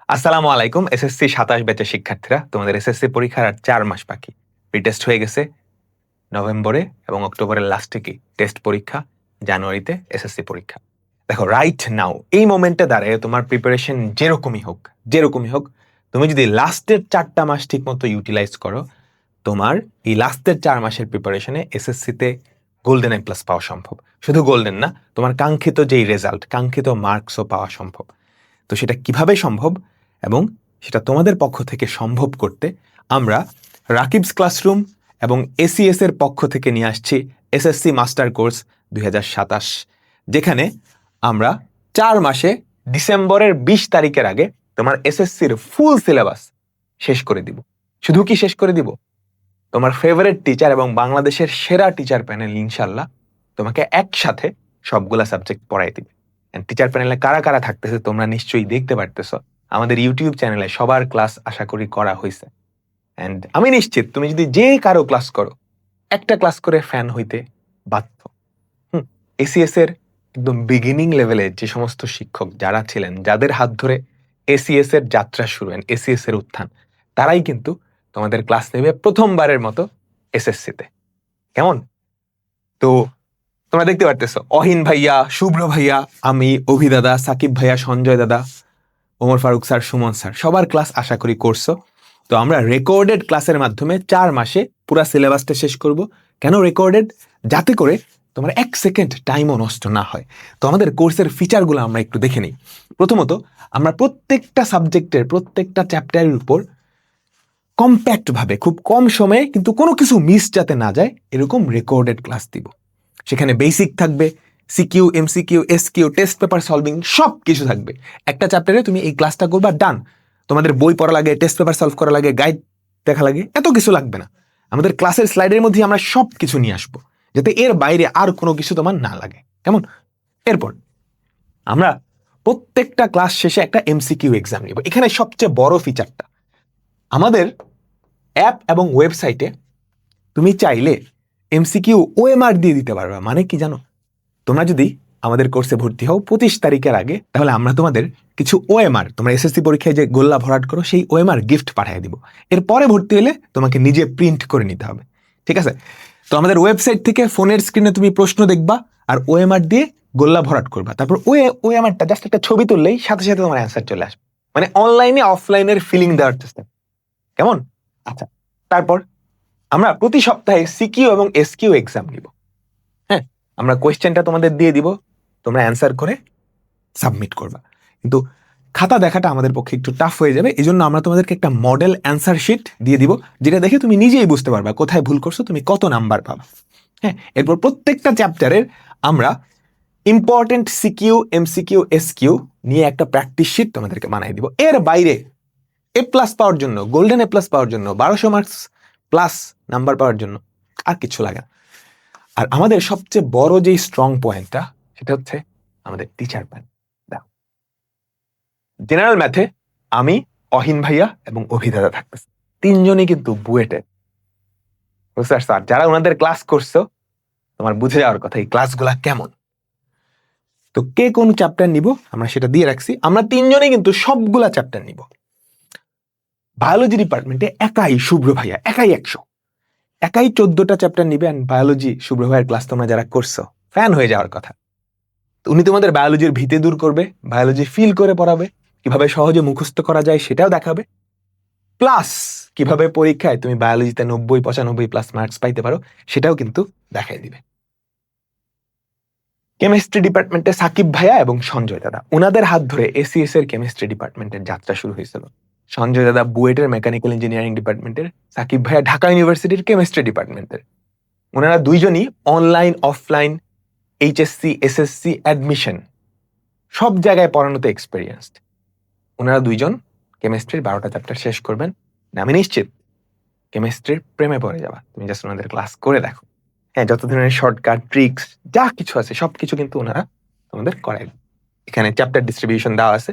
আসসালামু আলাইকুম। এসএসসি ২৭ ব্যাচের শিক্ষার্থীরা, তোমাদের এসএসসি পরীক্ষার আর ৪ মাস বাকি। প্রি-টেস্ট হয়ে গেছে নভেম্বরে এবং অক্টোবরের লাস্টে টেস্ট পরীক্ষা, জানুয়ারিতে এসএসসি পরীক্ষা। দেখো, রাইট নাও এই মোমেন্টে দাঁড়িয়ে তোমার প্রিপারেশন যেরকমই হোক, তুমি যদি লাস্টের ৪টা মাস ঠিকমতো ইউটিলাইজ করো, তোমার এই লাস্টের ৪ মাসের প্রিপারেশনে এসএসসিতে গোল্ডেন এ প্লাস পাওয়া সম্ভব। শুধু গোল্ডেন না, তোমার কাঙ্ক্ষিত যেই রেজাল্ট, কাঙ্ক্ষিত মার্কসও পাওয়া সম্ভব। তো সেটা কিভাবে সম্ভব এবং সেটা তোমাদের পক্ষ থেকে সম্ভব করতে আমরা রাকিবস ক্লাসরুম এবং এসিএস এর পক্ষ থেকে নিয়ে আসছি এসএসসি মাস্টার কোর্স ২০২৭, যেখানে আমরা ৪ মাসে ডিসেম্বরের ২০ তারিখের আগে তোমার এসএসসির ফুল সিলেবাস শেষ করে দিব। শুধু কি শেষ করে দিব, তোমার ফেভারিট টিচার এবং বাংলাদেশের সেরা টিচার প্যানেল ইনশাল্লাহ তোমাকে একসাথে সবগুলা সাবজেক্ট পড়াই দিবে। টিচার প্যানেলে কারা কারা থাকতেছে তোমরা নিশ্চয়ই দেখতে পারতেছ। আমাদের ইউটিউব চ্যানেলে সবার ক্লাস আশা করি করা হয়েছে। অ্যান্ড আমি নিশ্চিত তুমি যদি যে কারো ক্লাস করো, একটা ক্লাস করে ফ্যান হইতে বাধ্য। এসিএস এর একদম বিগিনিং লেভেলে যে সমস্ত শিক্ষক যারা ছিলেন, যাদের হাত ধরে এসিএস এর যাত্রা শুরু, এসিএস এর উত্থান, তারাই কিন্তু তোমাদের ক্লাস নেবে প্রথমবারের মতো এসএসসিতে। কেমন? তো তোমরা দেখতে পারতেছো অহিন ভাইয়া, শুভ্র ভাইয়া, আমি, অভি দাদা, সাকিব ভাইয়া, সঞ্জয় দাদা, ওমর ফারুক স্যার, সুমন স্যার, সবার ক্লাস আশা করি করছো। তো আমরা রেকর্ডেড ক্লাসের মাধ্যমে ৪ মাসে পুরো সিলেবাসটা শেষ করব। কেন রেকর্ডেড? যাতে করে তোমার ১ সেকেন্ড টাইমও নষ্ট না হয়। তো আমাদের কোর্সের ফিচারগুলো আমরা একটু দেখে নিই। প্রথমত, আমরা প্রত্যেকটা সাবজেক্টের প্রত্যেকটা চ্যাপ্টারের উপর কম্প্যাক্টভাবে, খুব কম সময়ে কিন্তু কোনো কিছু মিস যাতে না যায়, এরকম রেকর্ডেড ক্লাস দিব। সেখানে বেসিক থাকবে, CQ, MCQ, SQ, test paper solving, সব কিছু থাকবে। একটা চ্যাপ্টারে তুমি এই ক্লাসটা করবা, ডান। তোমাদের বই পড়া লাগে, টেস্ট পেপার সলভ করা লাগে, গাইড দেখা লাগে, এত কিছু লাগবে না। আমাদের ক্লাসের স্লাইডের মধ্যে আমরা সব কিছু নিয়ে আসবো, যাতে এর বাইরে আর কোনো কিছু তোমার না লাগে। কেমন? এরপর আমরা প্রত্যেকটা ক্লাস শেষে একটা এমসিকিউ এক্সাম নিব। এখানে সবচেয়ে বড় ফিচারটা, আমাদের অ্যাপ এবং ওয়েবসাইটে তুমি চাইলে এমসিকিউ ওএমআর দিয়ে দিতে পারবা। মানে কি জানো? তোমরা যদি আমাদের কোর্সে ভর্তি হও ২৫ তারিখের আগে, তাহলে আমরা তোমাদের কিছু ওএমআর, তোমরা এসএসসি পরীক্ষায় যে গোল্লা ভরাট করো সেই ওএমআর গিফট পাঠিয়ে দিব। এরপরে ভর্তি হলে তোমাকে নিজে প্রিন্ট করে নিতে হবে। ঠিক আছে? তো আমাদের ওয়েবসাইট থেকে ফোনের স্ক্রিনে তুমি প্রশ্ন দেখবা আর ওএমআর দিয়ে গোল্লা ভরাট করবা। তারপর ওএমআরটা জাস্ট একটা ছবি তুললেই সাথে সাথে তোমার অ্যান্সার চলে আসবে। মানে অনলাইনে অফলাইনের ফিলিং দেওয়ার চেষ্টা। কেমন? আচ্ছা, তারপর আমরা প্রতি সপ্তাহে সিকিউ এবং এসকিউ এক্সাম নিব। হ্যাঁ, আমরা কোয়েশ্চেনটা তোমাদের দিয়ে দিব, তোমরা অ্যান্সার করে সাবমিট করবা। কিন্তু খাতা দেখাটা আমাদের পক্ষে একটু টাফ হয়ে যাবে, এই জন্য আমরা তোমাদেরকে একটা মডেল অ্যান্সার শিট দিয়ে দিব, যেটা দেখে তুমি নিজেই বুঝতে পারবা কোথায় ভুল করছো, তুমি কত নাম্বার পাবা। হ্যাঁ, এরপর প্রত্যেকটা চ্যাপ্টারের আমরা ইম্পর্টেন্ট সিকিউ, এমসিকিউ, এসকিউ নিয়ে একটা প্র্যাকটিস শিট তোমাদেরকে বানাই দিব। এর বাইরে এ প্লাস পাওয়ার জন্য, গোল্ডেন এ প্লাস পাওয়ার জন্য, ১২০০ মার্কস প্লাস নাম্বার পাওয়ার জন্য আর কিছু লাগে না। আর আমাদের সবচেয়ে বড় যে স্ট্রং পয়েন্টটা, সেটা হচ্ছে আমাদের টিচার প্যানেল। জেনারেল ম্যাথে আমি, অহিন ভাইয়া এবং অভিদাদা থাকতেছে, তিনজনই কিন্তু বুয়েটে। স্যার, যারা ওনাদের ক্লাস করছো, তোমার বুঝে যাওয়ার কথা এই ক্লাসগুলা কেমন। তো কে কোন চ্যাপ্টার নিব আমরা সেটা দিয়ে রাখছি। আমরা তিনজনেই কিন্তু সবগুলা চ্যাপ্টার নিব। বায়োলজি ডিপার্টমেন্টে একাই শুভ্র ভাইয়া, একাই ১০০, একাই ১৪টা চ্যাপ্টার নিবে। অ্যান্ড বায়োলজি শুভ্র ভাইয়ের ক্লাস তোমরা যারা করছো, ফ্যান হয়ে যাওয়ার কথা। উনি তোমাদের বায়োলজির ভীতি দূর করবে, বায়োলজি ফিল করে পড়াবে, কিভাবে সহজে মুখস্থ করা যায় সেটাও দেখাবে, প্লাস কিভাবে পরীক্ষায় তুমি বায়োলজিতে ৯০-৯৫ প্লাস মার্কস পাইতে পারো সেটাও কিন্তু দেখাই দিবে। কেমিস্ট্রি ডিপার্টমেন্টে সাকিব ভাইয়া এবং সঞ্জয় দাদা, ওনাদের হাত ধরে এসিএস এর কেমিস্ট্রি ডিপার্টমেন্টের যাত্রা শুরু হয়েছিল। সঞ্জয় দাদা বুয়েটের মেকানিক্যাল ইঞ্জিনিয়ারিং ডিপার্টমেন্টের, সাকিব ভাইয়া ঢাকা ইউনিভার্সিটির কেমিস্ট্রি ডিপার্টমেন্টের। ওনারা দুইজনই online offline HSC, SSC, admission সব জায়গায় পড়ানোতে এক্সপেরিয়েন্সড। ওনারা দুইজন কেমিস্ট্রির ১২টা চ্যাপ্টার শেষ করবেন। আমি নিশ্চিত কেমিস্ট্রির প্রেমে পড়ে যাবা, তুমি জাস্ট ওনাদের ক্লাস করে দেখো। হ্যাঁ, যত ধরনের শর্টকাট, ট্রিক্স যা কিছু আছে সবকিছু কিন্তু ওনারা তোমাদের করায়। এখানে চ্যাপ্টার ডিস্ট্রিবিউশন দেওয়া আছে।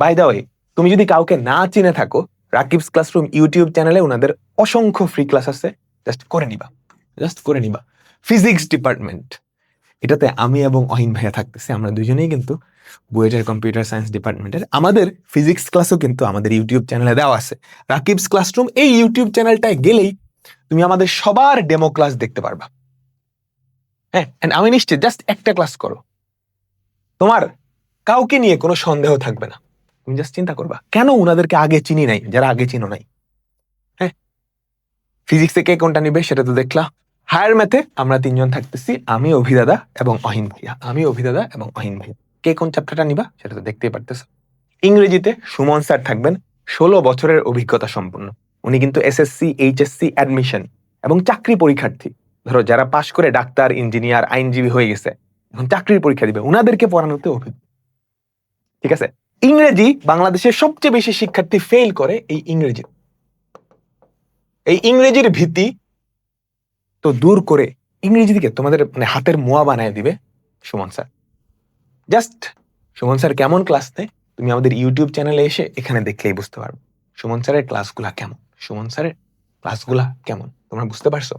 বাই দ্য ওয়ে, তুমি যদি কাউকে না চিনে থাকো, রাকিবস ক্লাসরুম ইউটিউব চ্যানেলে ওনাদের অসংখ্য ফ্রি ক্লাস আছে, জাস্ট করে নিবা। ফিজিক্স ডিপার্টমেন্ট, এটাতে আমি এবং অহিন ভাইয়া থাকতেছে। আমরা দুজনেই কিন্তু বুয়েটের কম্পিউটার সায়েন্স ডিপার্টমেন্টের আমাদের ফিজিক্স ক্লাসও কিন্তু আমাদের ইউটিউব চ্যানেলে দেওয়া আছে, রাকিবস ক্লাসরুম। এই ইউটিউব চ্যানেলটায় গেলেই তুমি আমাদের সবার ডেমো ক্লাস দেখতে পারবা। হ্যাঁ, আমি নিশ্চিত জাস্ট একটা ক্লাস করো, তোমার কাউকে নিয়ে কোনো সন্দেহ থাকবে না। তুমি জাস্ট চিন্তা করবা কেন উনাদেরকে আগে চিনি নাই, যারা আগে চিনো নাই। হ্যাঁ, ফিজিক্সে কে কোনটা নিবে সেটা তো দেখলা। হায়ার ম্যাথে আমরা 3 জন থাকতেছি, আমি অভিদাদা এবং অহিন ভাইয়া। কে কোন চ্যাপ্টারটা নিবা সেটা তো দেখতেই পারতেছো। ইংরেজিতে সুমন স্যার থাকবেন, 16 বছরের অভিজ্ঞতা সম্পন্ন। উনি কিন্তু এসএসসি, এইচএসসি অ্যাডমিশন এবং চাকরি পরীক্ষার্থী। ধরো যারা পাশ করে ডাক্তার, ইঞ্জিনিয়ার, আইনজীবী হয়ে গেছে, এখন চাকরির পরীক্ষা দিবে, উনাদেরকে পড়ানোতে অভিজ্ঞ। ঠিক আছে, ইংরেজি বাংলাদেশের সবচেয়ে বেশি শিক্ষার্থী ফেল করে এই ইংরেজি। এই ইংরেজির ভীতি তো দূর করে ইংরেজি দিকে তোমাদের মানে হাতের মোয়া বানায় দিবে Suman sir. Just Suman sir কেমন ক্লাস নেয় তুমি আমাদের ইউটিউব চ্যানেলে এসে এখানে দেখলেই বুঝতে পারবে সুমন স্যারের ক্লাসগুলা কেমন, তোমরা বুঝতে পারছো?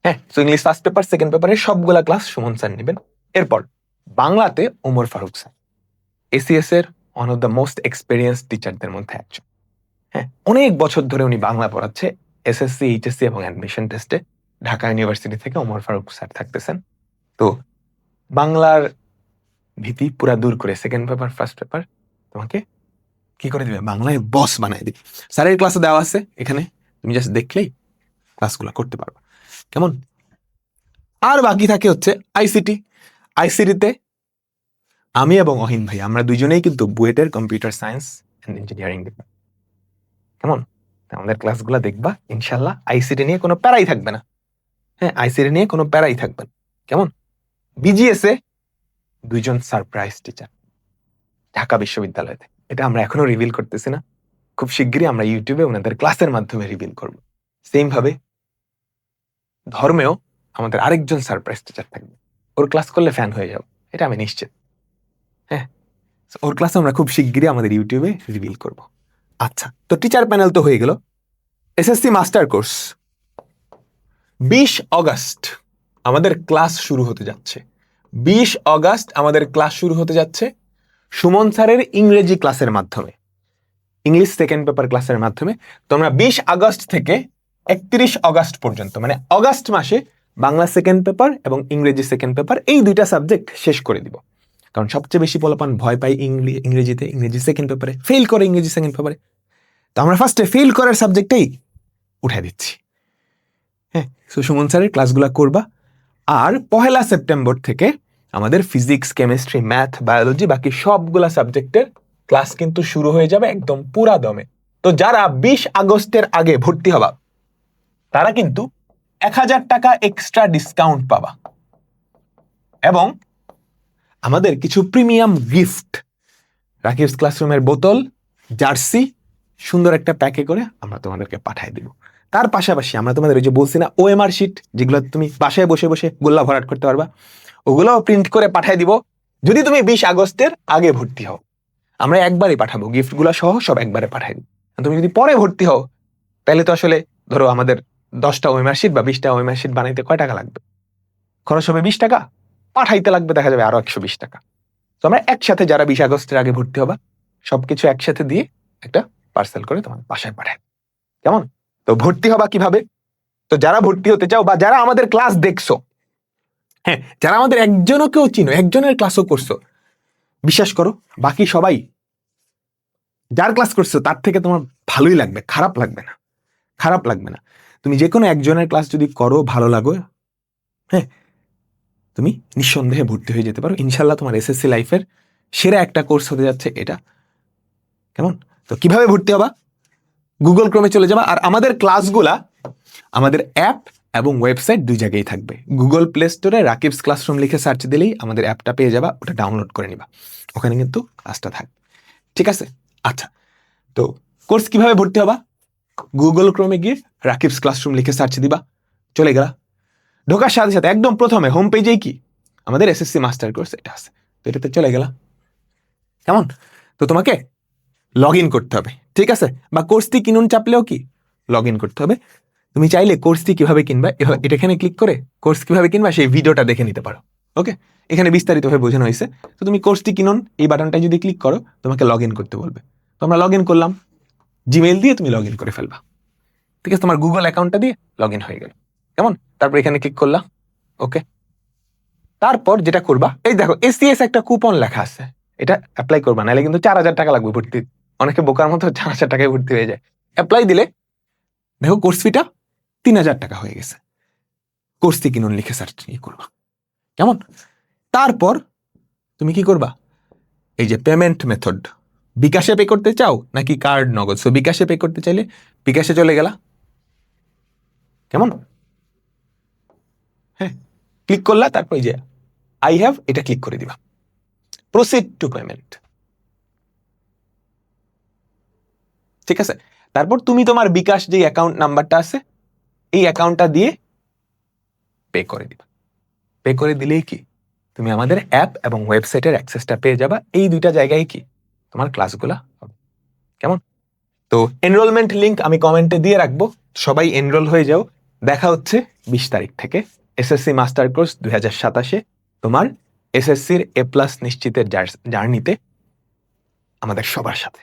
হ্যাঁ, তো ইংলিশ ফার্স্ট পেপার, সেকেন্ড পেপারের সবগুলা ক্লাস সুমন স্যার নেবেন। এরপর বাংলাতে ওমর ফারুক স্যার, এসিএস এর one of the most experience টিচারদের মধ্যে একজন। হ্যাঁ, অনেক বছর ধরে উনি বাংলা পড়াচ্ছে। এসএসসি, এইচএসসি এবং অ্যাডমিশন টেস্টে ঢাকা ইউনিভার্সিটি থেকে ওমর ফারুক স্যার থাকতেছেন। তো বাংলার ভীতি পুরা দূর করে সেকেন্ড পেপার, ফার্স্ট পেপার তোমাকে কি করে দিবে, বাংলায় বস বানায় দিবে। স্যারের ক্লাসে দেওয়া আছে এখানে, তুমি জাস্ট দেখলেই ক্লাসগুলো করতে পারবা। কেমন? আর বাকি থাকে হচ্ছে আইসিটিতে আমি এবং অহিন ভাই, আমরা দুইজনেই কিন্তু বুয়েটের computer science and engineering department. কেমন? আমাদের ক্লাসগুলো দেখবা, ইনশাল্লাহ আইসিটি নিয়ে কোনো প্যারাই থাকবে না। হ্যাঁ, আইসিটি নিয়ে কোনো প্যারাই থাকবে না। কেমন? বিজিএস এ 2 জন সারপ্রাইজ টিচার ঢাকা বিশ্ববিদ্যালয়তে, এটা আমরা এখনো রিভিল করতেছি না, খুব শিগগিরই আমরা ইউটিউবে ওনাদের ক্লাসের মাধ্যমে রিভিল করব। সেম ভাবে ধর্মেও আমাদের আরেকজন সারপ্রাইজ টিচার থাকবে, ওর ক্লাস করলে ফ্যান হয়ে যাও, এটা আমি নিশ্চিত। হ্যাঁ, ওর ক্লাস আমরা খুব শিগগিরই আমাদের ইউটিউবে রিভিল করব। আচ্ছা, তো টিচার প্যানেল তো হয়ে গেল। এসএসসি মাস্টার কোর্স 20 অগস্ট আমাদের ক্লাস শুরু হতে যাচ্ছে। 20 অগস্ট আমাদের ক্লাস শুরু হতে যাচ্ছে সুমন স্যারের ইংরেজি ক্লাসের মাধ্যমে, ইংলিশ সেকেন্ড পেপার ক্লাসের মাধ্যমে। তোমরা 20 আগস্ট থেকে 31 অগস্ট পর্যন্ত, মানে অগস্ট মাসে বাংলা সেকেন্ড পেপার এবং ইংরেজি সেকেন্ড পেপার, এই 2টা সাবজেক্ট শেষ করে দিব। কারণ সবচেয়ে বেশি পোলাপান ভয় পাই ইংরেজিতে, ইংরেজি সেকেন্ড পেপারে ফেল করে, ইংরেজি সেকেন্ড পেপারে। তো আমরা ফার্স্টে ফেল করার সাবজেক্টটাই উঠাই দিচ্ছি। হ্যাঁ, সো সুমন স্যারের ক্লাসগুলো করবা। আর 1 সেপ্টেম্বর থেকে আমাদের ফিজিক্স, কেমিস্ট্রি, ম্যাথ, বায়োলজি, বাকি সবগুলা সাবজেক্টের ক্লাস কিন্তু শুরু হয়ে যাবে একদম পুরা দমে। তো যারা 20 আগস্টের আগে ভর্তি হবা তারা কিন্তু 1000 টাকা এক্সট্রা ডিসকাউন্ট পাবা এবং আমাদের কিছু প্রিমিয়াম গিফট, রাকিবস ক্লাসরুমের বোতল, জার্সি, সুন্দর একটা প্যাকে করে আমরা তোমাদেরকে পাঠিয়ে দিব। তার পাশাপাশি আমরা তোমাদের ওই যে বলছি না ওএমআর শিট, যেগুলো তুমি বাসায় বসে বসে গোল্লা ভরাট করতে পারবা, ওগুলোও প্রিন্ট করে পাঠিয়ে দিব যদি তুমি 20 আগস্টের আগে ভর্তি হও। আমরা একবারই পাঠাবো, গিফটগুলো সহ সব একবারে পাঠাই দিই। তুমি যদি পরে ভর্তি হও তাহলে তো আসলে ধরো আমাদের 10টা ওএমআর শিট বা 20টা ওএমআর শিট বানাইতে কয় টাকা লাগবে? খরচ হবে 20 টাকা, পাঠাইতে লাগবে দেখা যাবে আরো 120 টাকা। তো আমরা একসাথে যারা 20 আগস্টের আগে ভর্তি হবা সবকিছু একসাথে দিয়ে একটা পার্সেল করে তোমার বাসায় পাঠাই। কেমন? তো ভর্তি হবা কিভাবে? তো যারা ভর্তি হতে চাও বা যারা আমাদের ক্লাস দেখছো, হ্যাঁ, যারা আমাদের একজনকেও চিনো, একজনের ক্লাসও করছো, বিশ্বাস করো বাকি সবাই যার ক্লাস করছো তার থেকে তোমার ভালোই লাগবে, খারাপ লাগবে না। তুমি যে কোনো একজনের ক্লাস যদি করো, ভালো লাগো, হ্যাঁ, তুমি নিঃসন্দেহে ভর্তি হয়ে যেতে পারো। ইনশাল্লাহ তোমার এসএসসি লাইফের সেরা একটা কোর্স হতে যাচ্ছে এটা। কেমন? তো কিভাবে ভর্তি হবা? গুগল ক্রোমে চলে যাবা, আর আমাদের ক্লাসগুলা আমাদের অ্যাপ এবং ওয়েবসাইট 2 জায়গায় থাকবে। গুগল প্লে স্টোরে রাকিবস ক্লাসরুম লিখে সার্চ দিলেই আমাদের অ্যাপটা পেয়ে যাবা, ওটা ডাউনলোড করে নিবা, ওখানে কিন্তু ক্লাসটা থাকবে। ঠিক আছে? আচ্ছা, তো কোর্স কিভাবে ভর্তি হবা? গুগল ক্রোমে গিয়ে রাকিবস ক্লাসরুম লিখে সার্চ দিবা, চলে গেলা। ঢোকার সাথে সাথে একদম প্রথমে হোম পেজেই কি আমাদের এসএসসি মাস্টার কোর্স এটা আছে, তো এটাতে চলে গেলা। কেমন? তো তোমাকে লগ ইন করতে হবে, ঠিক আছে? বা কোর্সটি কিনুন চাপলেও কি লগ ইন করতে হবে। তুমি চাইলে কোর্সটি কিভাবে কিনবা এটা এখানে ক্লিক করে কোর্স কিভাবে কিনবা সেই ভিডিওটা দেখে নিতে পারো। ওকে, এখানে বিস্তারিতভাবে বোঝানো হয়েছে। তো তুমি কোর্সটি কিনুন এই বাটনটায় যদি ক্লিক করো তোমাকে লগ ইন করতে বলবে। তো আমরা লগ ইন করলাম, জিমেইল দিয়ে তুমি লগ ইন করে ফেলবা। ঠিক আছে, তোমার গুগল অ্যাকাউন্টটা দিয়ে লগ ইন হয়ে গেল। কেমন? তারপর এখানে ক্লিক করলা, ওকে। তারপর যেটা করবা, এই দেখো এসিএস একটা কুপন লেখা আছে, এটা অ্যাপ্লাই করবা, নাহলে কিন্তু 4,000 টাকা লাগবে ভর্তি। অনেকে বোকার মতো 4,000 টাকায় ভর্তি হয়ে যায়। অ্যাপ্লাই দিলে দেখো কোর্স ফিটা 3,000 টাকা হয়ে গেছে। কোর্সটি কিনুন লিখে সার্চ করবা। কেমন? তারপর তুমি কি করবা, এই যে পেমেন্ট মেথড, বিকাশে পে করতে চাও নাকি কার্ড নগদ? সো বিকাশে পে করতে চাইলে বিকাশে চলে গেলা। কেমন? হ্যাঁ, ক্লিক করলা, তারপর এই যে আই হ্যাভ, এটা ক্লিক করে দিবা, প্রসিড টু পেমেন্ট। ঠিক আছে, তারপর তুমি তোমার বিকাশ যে অ্যাকাউন্ট নাম্বারটা আছে এই অ্যাকাউন্টটা দিয়ে পে করে দিবা। পে করে দিলেই কি তুমি আমাদের অ্যাপ এবং ওয়েবসাইটের অ্যাক্সেসটা পেয়ে যাবা। এই দুইটা জায়গায় কি তোমার ক্লাসগুলো হবে। কেমন? তো এনরোলমেন্ট লিংক আমি কমেন্টে দিয়ে রাখবো, সবাই এনরোল হয়ে যাও। দেখা হচ্ছে 20 তারিখ থেকে এসএসসি মাস্টার কোর্স 2027 তোমার এসএসসির A+ নিশ্চিতের জার্নিতে আমাদের সবার সাথে।